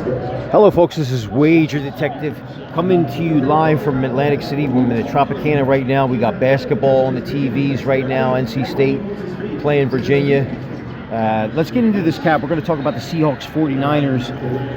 Hello folks, this is Wager Detective coming to you live from Atlantic City. We're in the Tropicana right now. We got basketball on the TVs right now. NC State playing Virginia. Let's get into this cap. We're going to talk about the Seahawks 49ers.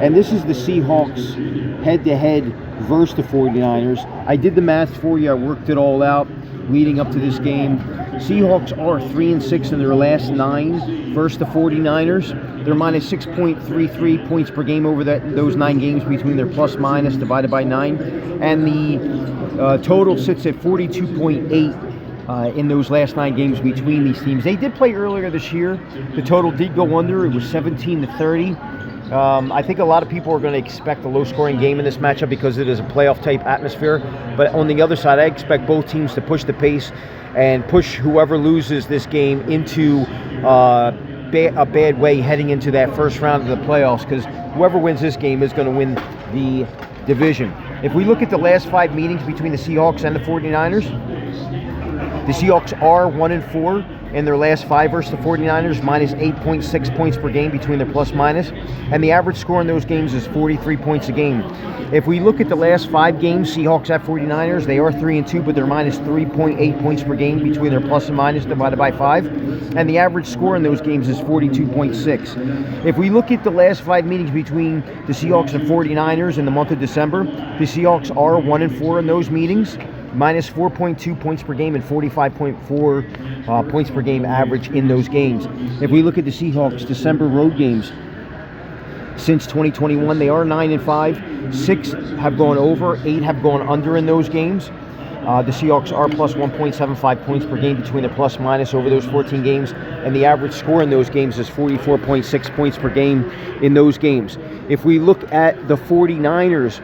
And this is the Seahawks head-to-head versus the 49ers. I did the math for you. I worked it all out leading up to this game. Seahawks are 3-6 in their last 9 versus the 49ers. They're minus 6.33 points per game over those 9 games between their plus-minus divided by 9. And the total sits at 42.8 in those last 9 games between these teams. They did play earlier this year. The total did go under. It was 17-30. I think a lot of people are going to expect a low-scoring game in this matchup because it is a playoff-type atmosphere. But on the other side, I expect both teams to push the pace and push whoever loses this game into a bad way heading into that first round of the playoffs, because whoever wins this game is going to win the division. If we look at the last 5 meetings between the Seahawks and the 49ers, the Seahawks are 1-4 in their last 5 versus the 49ers, minus 8.6 points per game between their plus-minus, and the average score in those games is 43 points a game. If we look at the last 5 games, Seahawks at 49ers, they are 3-2, but they're minus 3.8 points per game between their plus and minus divided by 5, and the average score in those games is 42.6. If we look at the last 5 meetings between the Seahawks and 49ers in the month of December, the Seahawks are 1-4 in those meetings, minus 4.2 points per game and 45.4 points per game average in those games. If we look at the Seahawks December road games, since 2021, they are 9-5. 6 have gone over, 8 have gone under in those games. The Seahawks are plus 1.75 points per game between their plus minus over those 14 games, and the average score in those games is 44.6 points per game in those games. If we look at the 49ers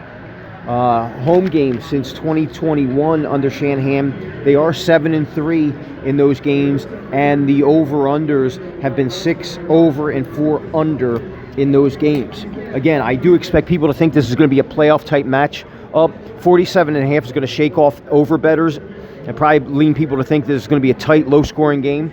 home games since 2021 under Shanahan, they are 7-3 in those games, and the over-unders have been 6 over and 4 under in those games. Again, I do expect people to think this is going to be a playoff-type match. 47.5 is going to shake off over bettors and probably lean people to think this is going to be a tight, low-scoring game.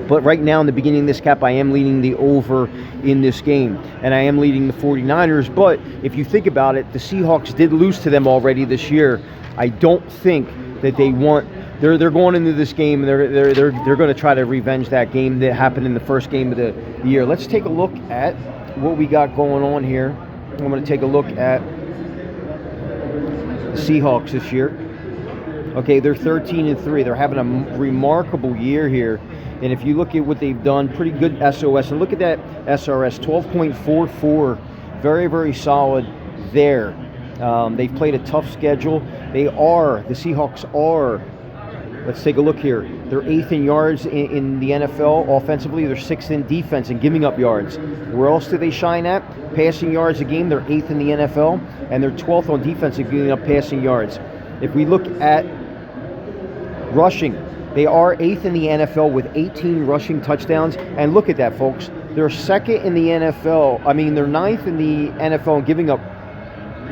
But right now, in the beginning of this cap, I am leading the over in this game. And I am leading the 49ers. But if you think about it, the Seahawks did lose to them already this year. I don't think that they want... They're going into this game, and they're going to try to revenge that game that happened in the first game of the year. Let's take a look at what we got going on here. I'm going to take a look at the Seahawks this year. Okay, they're 13-3. They're having a remarkable year here. And if you look at what they've done, pretty good SOS. And look at that SRS, 12.44. Very, very solid there. They've played a tough schedule. The Seahawks are, let's take a look here. They're 8th in yards in the NFL offensively. They're 6th in defense and giving up yards. Where else do they shine at? Passing yards a game. They're 8th in the NFL. And they're 12th on defense and giving up passing yards. If we look at rushing, they are 8th in the NFL with 18 rushing touchdowns. And look at that, folks. They're 2nd in the NFL. They're 9th in the NFL in giving up.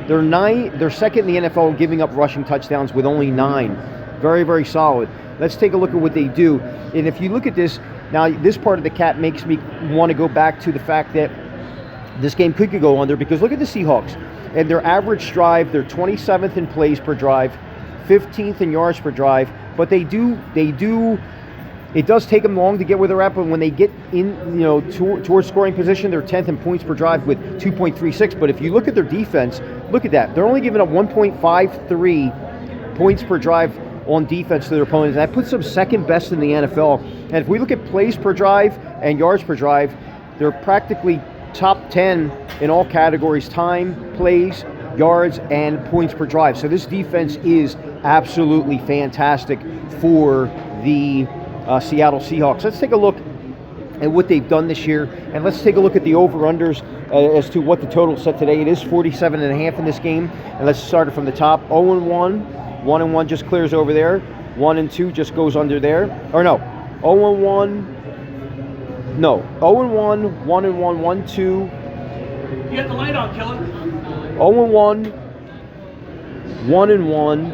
They're 2nd in the NFL in giving up rushing touchdowns with only 9. Very, very solid. Let's take a look at what they do. And if you look at this, now this part of the cap makes me want to go back to the fact that this game could go under, because look at the Seahawks. And their average drive, they're 27th in plays per drive, 15th in yards per drive, but it does take them long to get where they're at, but when they get in, towards scoring position, they're 10th in points per drive with 2.36. But if you look at their defense, look at that. They're only giving up 1.53 points per drive on defense to their opponents. That puts them second best in the NFL. And if we look at plays per drive and yards per drive, they're practically top 10 in all categories: time, plays, yards, and points per drive. So this defense is absolutely fantastic for the Seattle Seahawks. Let's take a look at what they've done this year, and let's take a look at the over-unders as to what the total set today. It is 47.5 in this game, and let's start it from the top. 0-1, 1-1 just clears over there. 1-2 just goes under there. Or no, 0-1. No, 0-1, 1-1, 1-2. You got the light on, killer. 0-1, 1-1,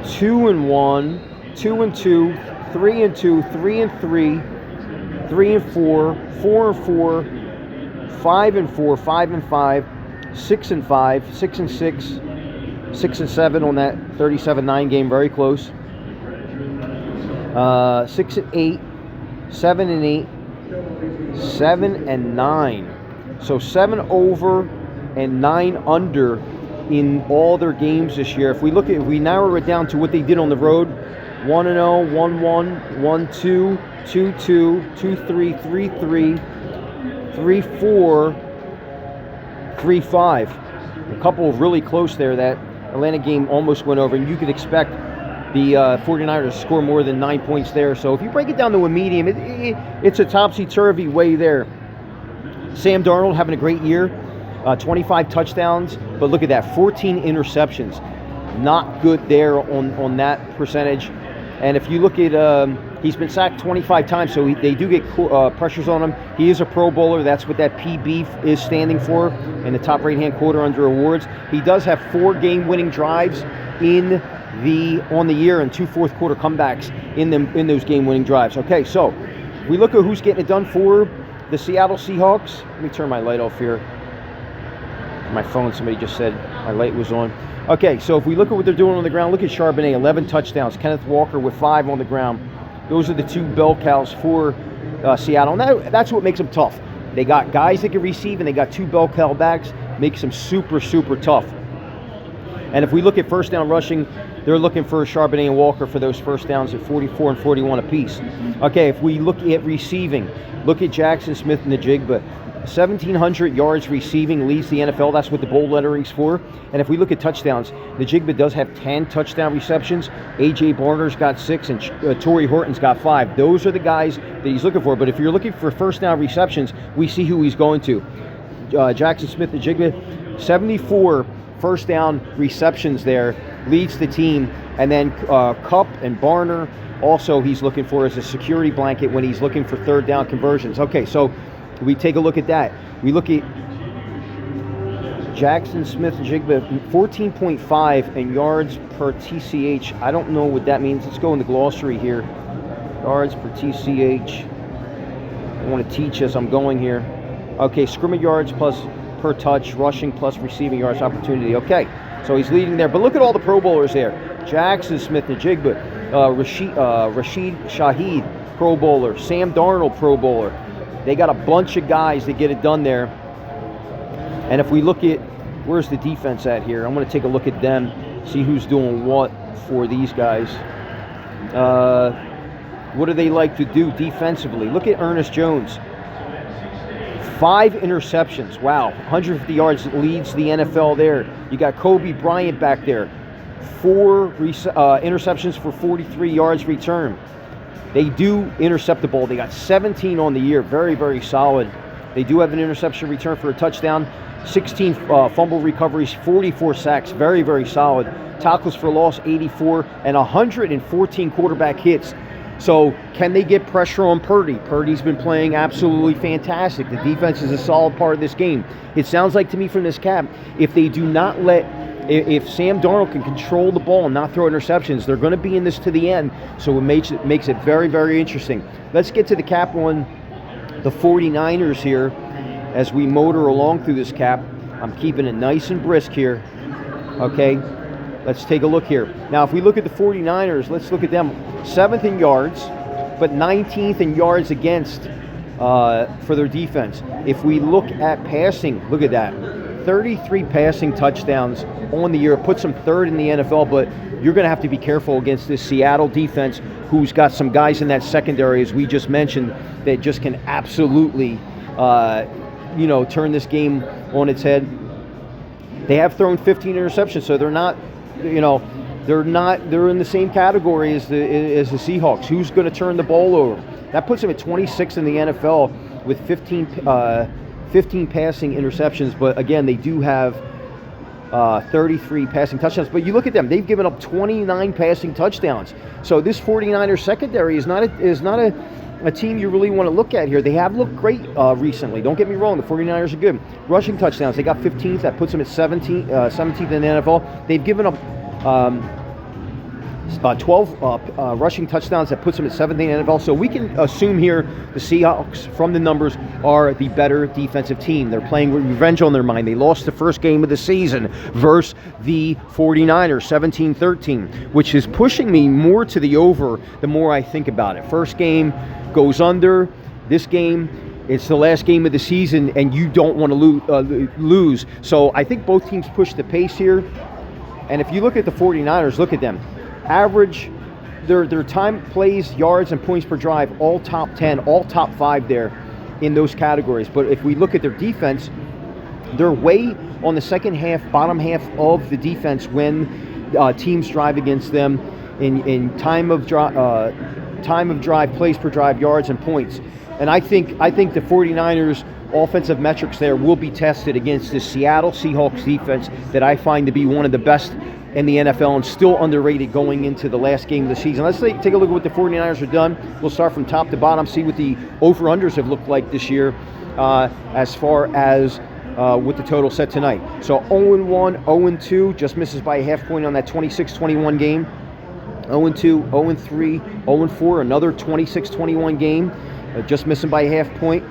2-1, 2-2, 3-2, 3-3, 3-4, 4-4, 5-4, 5-5, 6-5, 6-6, 6-7 on that 37-9 game, very close. 6-8, 7-8, 7-9. So 7 over and 9 under in all their games this year. If we narrow it down to what they did on the road, 1-0, 1-1, 1-2, 2-2, 2-3, 3-3, 3-4, 3-5. A couple of really close there. That Atlanta game almost went over, and you could expect the 49ers to score more than 9 points there. So if you break it down to a medium, it's a topsy-turvy way there. Sam Darnold having a great year, 25 touchdowns, but look at that, 14 interceptions. Not good there on that percentage. And if you look at, he's been sacked 25 times, so they do get pressures on him. He is a Pro Bowler. That's what that PB is standing for in the top right-hand quarter under awards. He does have 4 game-winning drives on the year and 2 fourth-quarter comebacks in those game-winning drives. Okay, so we look at who's getting it done for the Seattle Seahawks. Let me turn my light off here. My phone, somebody just said my light was on. Okay, so if we look at what they're doing on the ground, look at Charbonnet, 11 touchdowns. Kenneth Walker with 5 on the ground. Those are the 2 bell cows for Seattle. And that's what makes them tough. They got guys that can receive, and they got 2 bell cow backs. Makes them super, super tough. And if we look at first down rushing, they're looking for Charbonnet and Walker for those first downs at 44 and 41 apiece. Okay, if we look at receiving, look at Jackson Smith and Najigba. 1,700 yards receiving, leads the NFL. That's what the bold lettering's for. And if we look at touchdowns, Najigba does have 10 touchdown receptions. A.J. Barner's got 6, and Torrey Horton's got 5. Those are the guys that he's looking for. But if you're looking for first down receptions, we see who he's going to. Jackson Smith Najigba, 74 first down receptions there, leads the team. And then Kupp and Barner, also he's looking for as a security blanket when he's looking for third down conversions. Okay, so we take a look at that. We look at Jackson Smith-Njigba, 14.5 in yards per TCH. I don't know what that means. Let's go in the glossary here. Yards per TCH. I want to teach as I'm going here. Okay, scrimmage yards plus per touch, rushing plus receiving yards opportunity. Okay, so he's leading there. But look at all the Pro Bowlers there. Jackson Smith-Njigba, Rashid Shaheed, Pro Bowler. Sam Darnold, Pro Bowler. They got a bunch of guys that get it done there. And if we look at, where's the defense at here? I'm going to take a look at them, see who's doing what for these guys. What do they like to do defensively? Look at Ernest Jones. 5 interceptions. Wow. 150 yards leads the NFL there. You got Kobe Bryant back there. 4 interceptions for 43 yards return. They do intercept the ball. They got 17 on the year. Very, very solid. They do have an interception return for a touchdown. 16 fumble recoveries, 44 sacks. Very, very solid. Tackles for loss, 84, and 114 quarterback hits. So can they get pressure on Purdy? Purdy's been playing absolutely fantastic. The defense is a solid part of this game. It sounds like to me from this cap, if they do not if Sam Darnold can control the ball and not throw interceptions, they're going to be in this to the end. So it makes it very, very interesting. Let's get to the cap on the 49ers here as we motor along through this cap. I'm keeping it nice and brisk here. Okay, let's take a look here. Now, if we look at the 49ers, let's look at them. 7th in yards, but 19th in yards against for their defense. If we look at passing, look at that. 33 passing touchdowns on the year. It puts them 3rd in the NFL, but you're going to have to be careful against this Seattle defense who's got some guys in that secondary, as we just mentioned, that just can absolutely, turn this game on its head. They have thrown 15 interceptions, so they're not, they're in the same category as the Seahawks. Who's going to turn the ball over? That puts them at 26th in the NFL with 15 passing interceptions, but again, they do have 33 passing touchdowns. But you look at them; they've given up 29 passing touchdowns. So this 49ers secondary is not a team you really want to look at here. They have looked great recently. Don't get me wrong; the 49ers are good. Rushing touchdowns, they got 15th. That puts them at 17th in the NFL. They've given up 12 rushing touchdowns. That puts them at 7th in the NFL. So we can assume here the Seahawks, from the numbers, are the better defensive team. They're playing with revenge on their mind. They lost the first game of the season versus the 49ers, 17-13, which is pushing me more to the over the more I think about it. First game goes under. This game, it's the last game of the season, and you don't want to lose. So I think both teams push the pace here. And if you look at the 49ers, look at them. Average, their time, plays, yards, and points per drive, all top 10, all top 5 there in those categories. But if we look at their defense, they're way on the second half, bottom half of the defense when teams drive against them in time of drive, plays per drive, yards, and points. And I think the 49ers offensive metrics there will be tested against the Seattle Seahawks defense that I find to be one of the best in the NFL and still underrated going into the last game of the season. Let's take a look at what the 49ers have done. We'll start from top to bottom, see what the over-unders have looked like this year as far as with the total set tonight. So 0-1, 0-2, just misses by a half point on that 26-21 game. 0-2, 0-3, 0-4, another 26-21 game, just missing by a half point.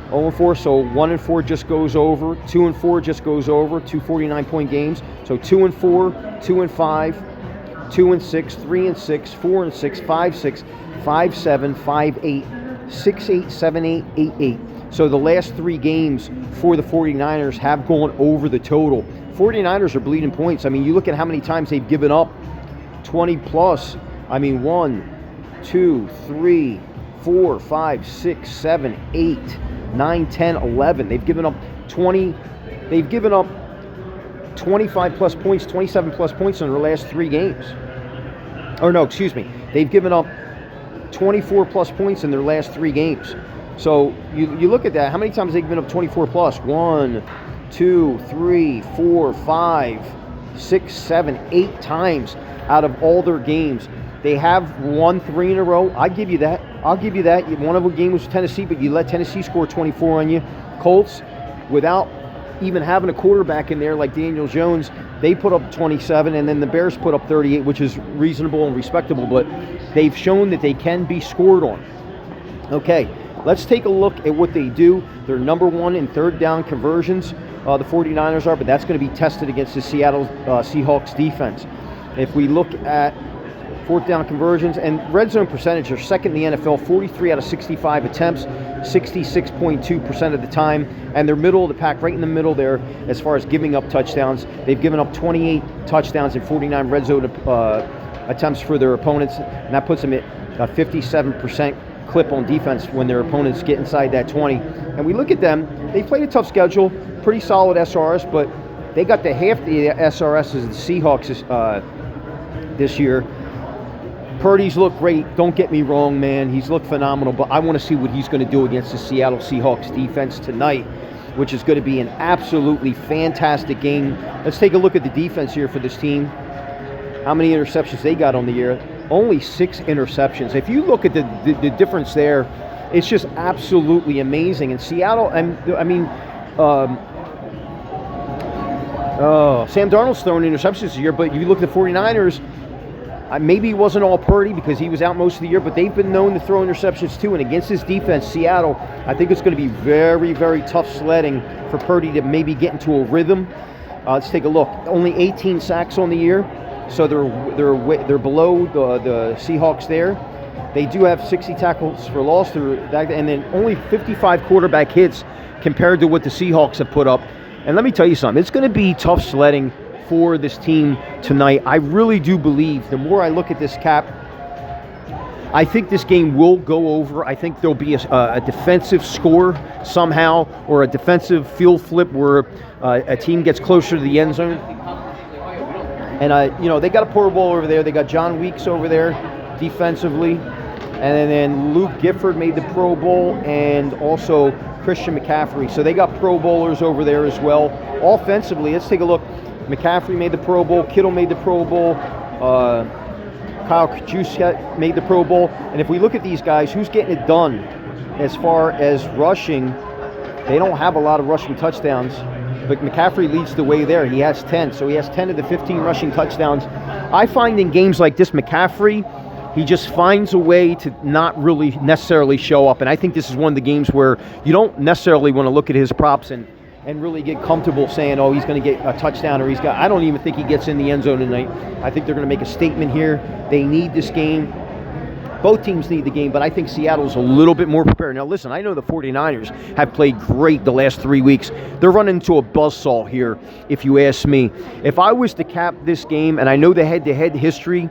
0-4, so 1-4 just goes over. 2-4 just goes over. 2 49-point games. So 2-4, 2-5, 2-6, 3-6, 4-6, 5-6, 5-7, 5-8, 6-8, 7-8, 8-8. So the last 3 games for the 49ers have gone over the total. 49ers are bleeding points. I mean, you look at how many times they've given up 20 plus. I mean, 1, 2, 3, 4, 5, 6, 7, 8, 9, 10, 11. They've given up 20. They've given up 25 plus points, 27 plus points in their last 3 games. Or no, excuse me. They've given up 24 plus points in their last 3 games. So you look at that. How many times have they given up 24 plus? 1, 2, 3, 4, 5, 6, 7, 8 times out of all their games. They have won 3 in a row. I give you that. I'll give you that. One of the games was Tennessee, but you let Tennessee score 24 on you. Colts, without even having a quarterback in there like Daniel Jones, they put up 27, and then the Bears put up 38, which is reasonable and respectable, but they've shown that they can be scored on. Okay, let's take a look at what they do. They're number 1 in third down conversions, the 49ers are, but that's going to be tested against the Seattle Seahawks defense. If we look at fourth down conversions and red zone percentage, are second in the NFL, 43 out of 65 attempts, 66.2% of the time, and they're middle of the pack, right in the middle there as far as giving up touchdowns. They've given up 28 touchdowns and 49 red zone attempts for their opponents, and that puts them at a 57% clip on defense when their opponents get inside that 20. And we look at them, they played a tough schedule, pretty solid SRS, but they got the half the SRS as the Seahawks this year. Purdy's looked great. Don't get me wrong, man. He's looked phenomenal, but I want to see what he's going to do against the Seattle Seahawks defense tonight, which is going to be an absolutely fantastic game. Let's take a look at the defense here for this team. How many interceptions they got on the year? Only 6 interceptions. If you look at the difference there, it's just absolutely amazing. And Seattle, Sam Darnold's throwing interceptions this year, but you look at the 49ers, maybe he wasn't all Purdy because he was out most of the year, but they've been known to throw interceptions too. And against this defense, Seattle, I think it's going to be very, very tough sledding for Purdy to maybe get into a rhythm. Let's take a look. Only 18 sacks on the year, so they're below the Seahawks there. They do have 60 tackles for loss, and then only 55 quarterback hits compared to what the Seahawks have put up. And let me tell you something, it's going to be tough sledding for this team tonight. I really do believe, the more I look at this, Cap, I think this game will go over. I think there'll be a defensive score somehow, or a defensive field flip where a team gets closer to the end zone. And they got a Pro Bowl over there. They got John Weeks over there defensively, and then Luke Gifford made the Pro Bowl, and also Christian McCaffrey. So they got Pro Bowlers over there as well. Offensively, let's take a look. McCaffrey made the Pro Bowl. Kittle made the Pro Bowl. Kyle Juszczyk made the Pro Bowl. And if we look at these guys, who's getting it done as far as rushing? They don't have a lot of rushing touchdowns, but McCaffrey leads the way there. He has 10. So he has 10 of the 15 rushing touchdowns I find in games like this, McCaffrey, he just finds a way to not really necessarily show up. And I think this is one of the games where you don't necessarily want to look at his props and really get comfortable saying, oh, he's going to get a touchdown or I don't even think he gets in the end zone tonight. I think they're going to make a statement here. They need this game. Both teams need the game, but I think Seattle's a little bit more prepared. Now, listen, I know the 49ers have played great the last 3 weeks. They're running into a buzzsaw here, if you ask me. If I was to cap this game, and I know the head-to-head history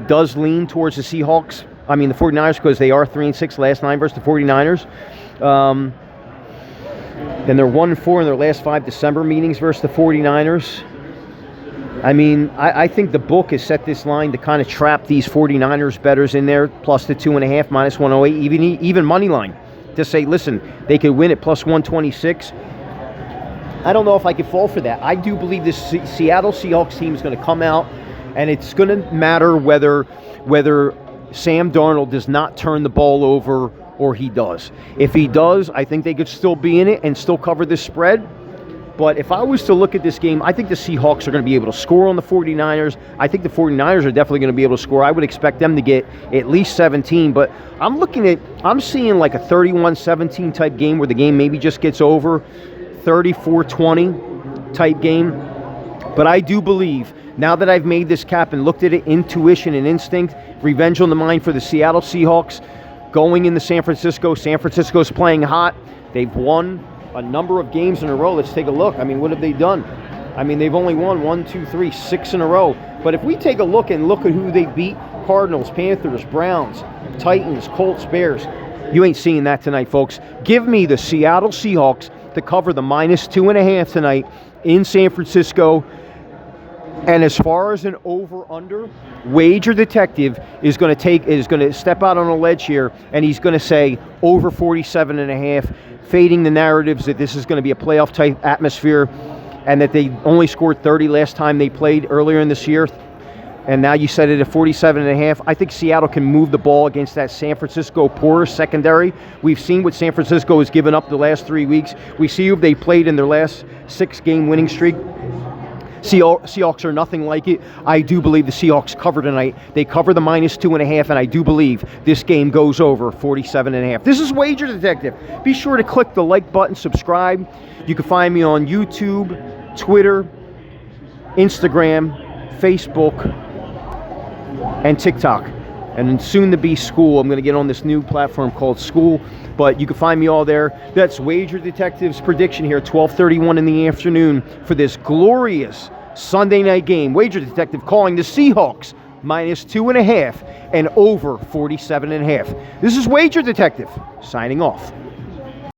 does lean towards the Seahawks, I mean the 49ers, because they are 3-6 last 9 versus the 49ers. And they're 1-4 in their last 5 December meetings versus the 49ers. I mean, I think the book has set this line to kind of trap these 49ers bettors in there, plus the 2.5, minus 108, even money line, to say, listen, they could win at plus 126. I don't know if I could fall for that. I do believe this Seattle Seahawks team is going to come out, and it's going to matter whether Sam Darnold does not turn the ball over or he does. If he does, I think they could still be in it and still cover this spread. But if I was to look at this game, I think the Seahawks are going to be able to score on the 49ers. I think the 49ers are definitely going to be able to score. I would expect them to get at least 17. But I'm seeing like a 31-17 type game where the game maybe just gets over, 34-20 type game. But I do believe, now that I've made this cap and looked at it, intuition and instinct, revenge on the mind for the Seattle Seahawks, going into San Francisco. San Francisco's playing hot. They've won a number of games in a row. Let's take a look. I mean, what have they done? I mean, they've only won 1, 2, 3, 6 in a row. But if we take a look at who they beat, Cardinals, Panthers, Browns, Titans, Colts, Bears, you ain't seeing that tonight, folks. Give me the Seattle Seahawks to cover the minus 2.5 tonight in San Francisco. And as far as an over-under, Wager Detective is going to step out on a ledge here, and he's going to say over 47.5, fading the narratives that this is going to be a playoff-type atmosphere and that they only scored 30 last time they played earlier in this year. And now you set it at 47.5. I think Seattle can move the ball against that San Francisco porous secondary. We've seen what San Francisco has given up the last 3 weeks. We see who they played in their last 6-game winning streak. Seahawks are nothing like it. I do believe the Seahawks cover tonight. They cover the minus 2.5, and I do believe this game goes over 47.5. This is Wager Detective. Be sure to click the like button, subscribe. You can find me on YouTube, Twitter, Instagram, Facebook, and TikTok. And soon to be School. I'm going to get on this new platform called School, but you can find me all there. That's Wager Detective's prediction here, 12:31 in the afternoon for this glorious Sunday night game. Wager Detective calling the Seahawks minus 2.5 and over 47.5. This is Wager Detective signing off.